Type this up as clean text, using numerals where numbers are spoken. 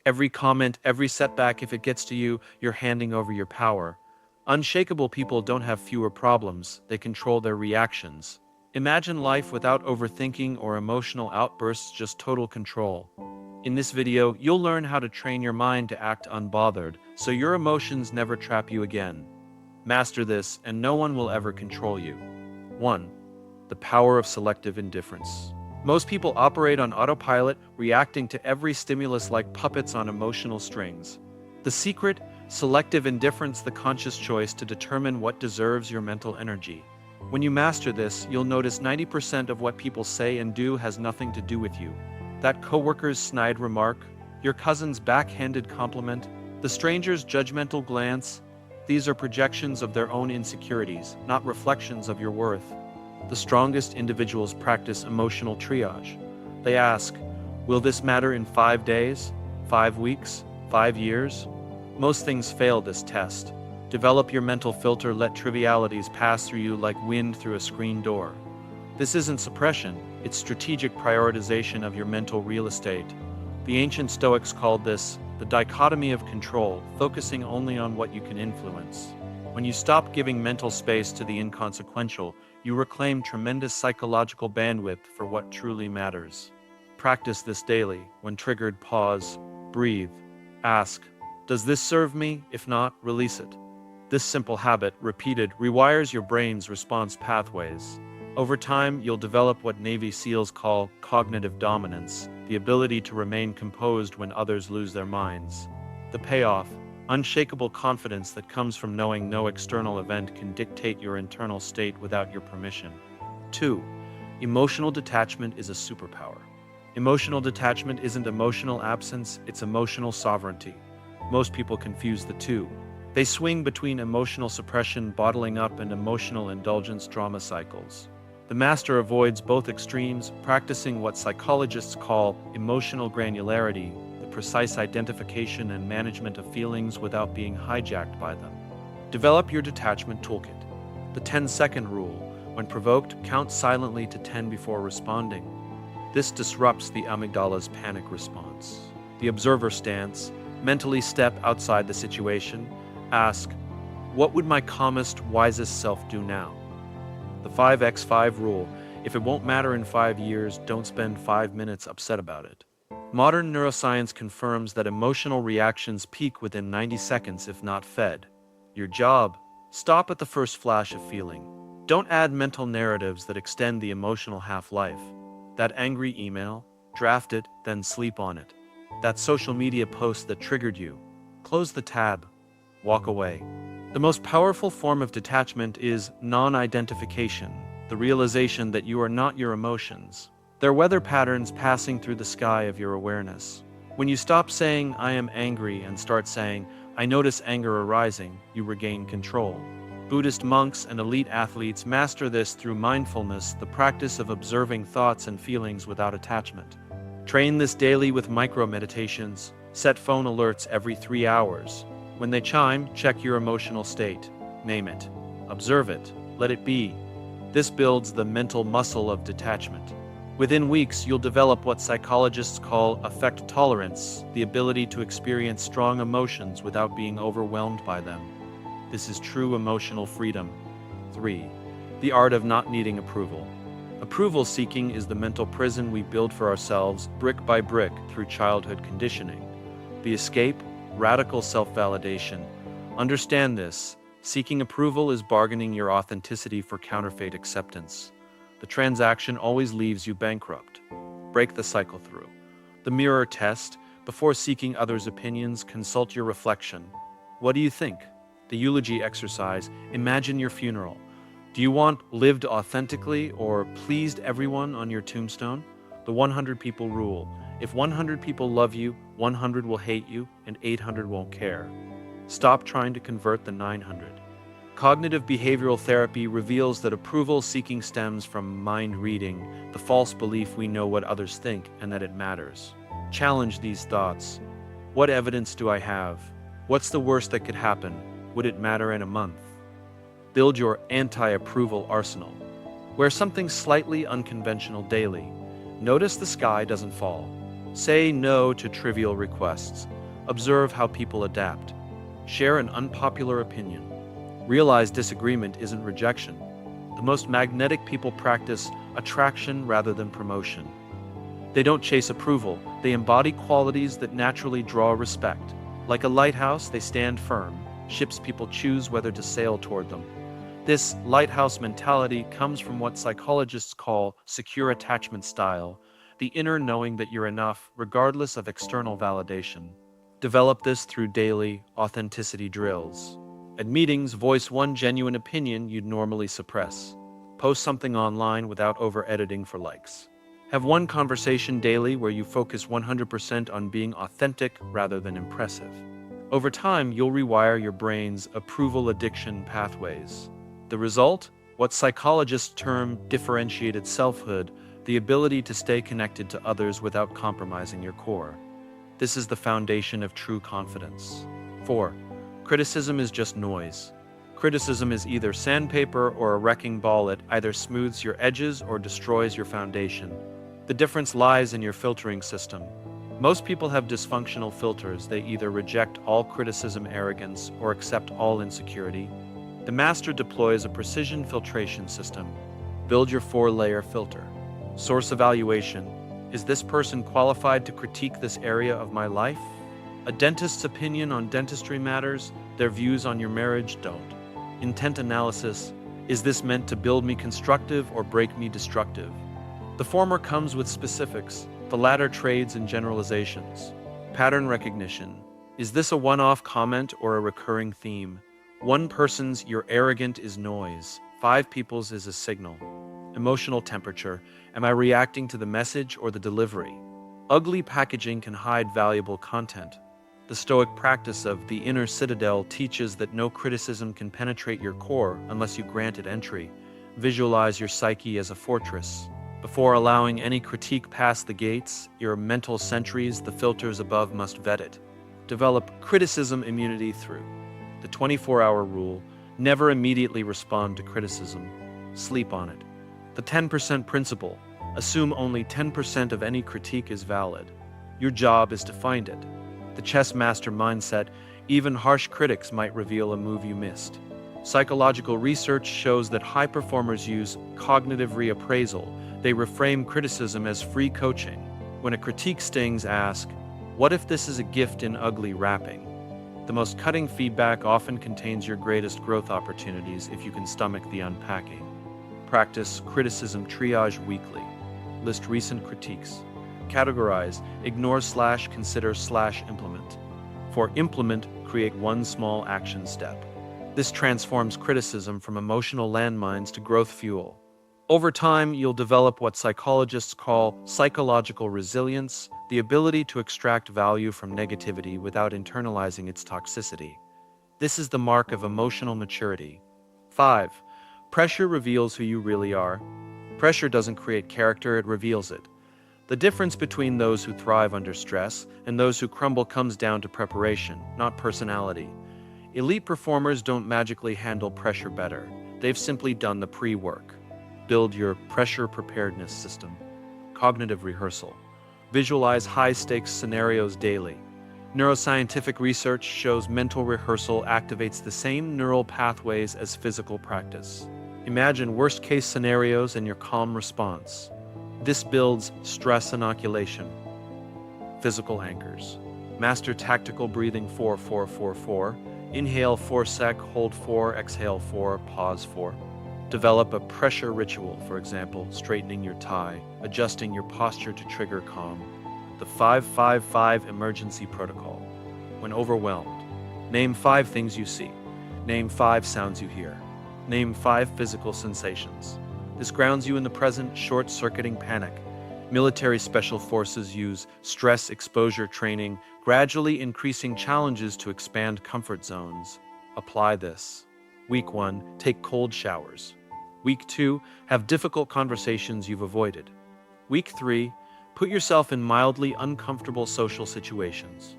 Every comment, every setback, if it gets to you, you're handing over your power. Unshakable people don't have fewer problems, they control their reactions. Imagine life without overthinking or emotional outbursts, just total control. In this video, you'll learn how to train your mind to act unbothered, so your emotions never trap you again. Master this, and no one will ever control you. 1. The power of selective indifference. Most people operate on autopilot, reacting to every stimulus like puppets on emotional strings. The secret? Selective indifference, the conscious choice to determine what deserves your mental energy. When you master this, you'll notice 90% of what people say and do has nothing to do with you. That coworker's snide remark, your cousin's backhanded compliment, the stranger's judgmental glance, these are projections of their own insecurities, not reflections of your worth. The strongest individuals practice emotional triage. They ask, will this matter in 5 days, 5 weeks, 5 years? Most things fail this test. Develop your mental filter, let trivialities pass through you like wind through a screen door. This isn't suppression, it's strategic prioritization of your mental real estate. The ancient Stoics called this the dichotomy of control, focusing only on what you can influence. When you stop giving mental space to the inconsequential, you reclaim tremendous psychological bandwidth for what truly matters. Practice this daily. When triggered, pause, breathe, ask, does this serve me? If not, release it. This simple habit, repeated, rewires your brain's response pathways. Over time, you'll develop what Navy SEALs call cognitive dominance, the ability to remain composed when others lose their minds. The payoff: unshakable confidence that comes from knowing no external event can dictate your internal state without your permission. 2. Emotional detachment is a superpower. Emotional detachment isn't emotional absence, it's emotional sovereignty. Most people confuse the two. They swing between emotional suppression, bottling up, and emotional indulgence, drama cycles. The master avoids both extremes, practicing what psychologists call emotional granularity, the precise identification and management of feelings without being hijacked by them. Develop your detachment toolkit. The 10-second rule: when provoked, count silently to 10 before responding. This disrupts the amygdala's panic response. The observer stance: mentally step outside the situation. Ask, what would my calmest, wisest self do now? The 5x5 rule: if it won't matter in 5 years, don't spend 5 minutes upset about it. Modern neuroscience confirms that emotional reactions peak within 90 seconds if not fed. Your job: stop at the first flash of feeling. Don't add mental narratives that extend the emotional half-life. That angry email: draft it, then sleep on it. That social media post that triggered you: close the tab. Walk away. The most powerful form of detachment is non-identification, the realization that you are not your emotions. They're weather patterns passing through the sky of your awareness. When you stop saying, I am angry, and start saying, I notice anger arising, you regain control. Buddhist monks and elite athletes master this through mindfulness, the practice of observing thoughts and feelings without attachment. Train this daily with micro-meditations. Set phone alerts every 3 hours. When they chime, check your emotional state. Name it. Observe it. Let it be. This builds the mental muscle of detachment. Within weeks, you'll develop what psychologists call affect tolerance, the ability to experience strong emotions without being overwhelmed by them. This is true emotional freedom. 3. The art of not needing approval. Approval seeking is the mental prison we build for ourselves, brick by brick, through childhood conditioning. The escape: radical self-validation. Understand this: seeking approval is bargaining your authenticity for counterfeit acceptance. The transaction always leaves you bankrupt. Break the cycle through. The mirror test: before seeking others' opinions, consult your reflection. What do you think? The eulogy exercise: imagine your funeral. Do you want lived authentically or pleased everyone on your tombstone? The 100 people rule: if 100 people love you, 100 will hate you, and 800 won't care. Stop trying to convert the 900. Cognitive behavioral therapy reveals that approval seeking stems from mind reading, the false belief we know what others think and that it matters. Challenge these thoughts. What evidence do I have? What's the worst that could happen? Would it matter in a month? Build your anti-approval arsenal. Wear something slightly unconventional daily. Notice the sky doesn't fall. Say no to trivial requests. Observe how people adapt. Share an unpopular opinion. Realize disagreement isn't rejection. The most magnetic people practice attraction rather than promotion. They don't chase approval, they embody qualities that naturally draw respect. Like a lighthouse, they stand firm. Ships people choose whether to sail toward them. This lighthouse mentality comes from what psychologists call secure attachment style, the inner knowing that you're enough, regardless of external validation. Develop this through daily authenticity drills. At meetings, voice one genuine opinion you'd normally suppress. Post something online without over-editing for likes. Have one conversation daily where you focus 100% on being authentic rather than impressive. Over time, you'll rewire your brain's approval addiction pathways. The result? What psychologists term differentiated selfhood, the ability to stay connected to others without compromising your core. This is the foundation of true confidence. 4. Criticism is just noise. Criticism is either sandpaper or a wrecking ball. It either smooths your edges or destroys your foundation. The difference lies in your filtering system. Most people have dysfunctional filters. They either reject all criticism arrogance or accept all insecurity. The master deploys a precision filtration system. Build your 4-layer filter. Source evaluation. Is this person qualified to critique this area of my life? A dentist's opinion on dentistry matters. Their views on your marriage don't. Intent analysis. Is this meant to build me constructive or break me destructive? The former comes with specifics. The latter trades in generalizations. Pattern recognition. Is this a one-off comment or a recurring theme? One person's "you're arrogant" is noise. 5 people's is a signal. Emotional temperature. Am I reacting to the message or the delivery? Ugly packaging can hide valuable content. The Stoic practice of the inner citadel teaches that no criticism can penetrate your core unless you grant it entry. Visualize your psyche as a fortress. Before allowing any critique past the gates, your mental sentries, the filters above, must vet it. Develop criticism immunity through the 24-hour rule. Never immediately respond to criticism. Sleep on it. The 10% principle. Assume only 10% of any critique is valid. Your job is to find it. The chess master mindset. Even harsh critics might reveal a move you missed. Psychological research shows that high performers use cognitive reappraisal. They reframe criticism as free coaching. When a critique stings, ask, what if this is a gift in ugly wrapping? The most cutting feedback often contains your greatest growth opportunities if you can stomach the unpacking. Practice criticism triage weekly. List recent critiques. Categorize, ignore/consider/implement. For implement, create one small action step. This transforms criticism from emotional landmines to growth fuel. Over time, you'll develop what psychologists call psychological resilience, the ability to extract value from negativity without internalizing its toxicity. This is the mark of emotional maturity. 5. Pressure reveals who you really are. Pressure doesn't create character, it reveals it. The difference between those who thrive under stress and those who crumble comes down to preparation, not personality. Elite performers don't magically handle pressure better. They've simply done the pre-work. Build your pressure preparedness system. Cognitive rehearsal. Visualize high-stakes scenarios daily. Neuroscientific research shows mental rehearsal activates the same neural pathways as physical practice. Imagine worst-case scenarios and your calm response. This builds stress inoculation. Physical anchors. Master tactical breathing 4-4-4-4. Inhale 4 sec, hold 4, exhale 4, pause 4. Develop a pressure ritual, for example, straightening your tie, adjusting your posture to trigger calm. The 5-5-5 emergency protocol. When overwhelmed, name 5 things you see. Name 5 sounds you hear. Name 5 physical sensations. This grounds you in the present, short-circuiting panic. Military special forces use stress exposure training, gradually increasing challenges to expand comfort zones. Apply this. Week 1, take cold showers. Week 2, have difficult conversations you've avoided. Week 3, put yourself in mildly uncomfortable social situations.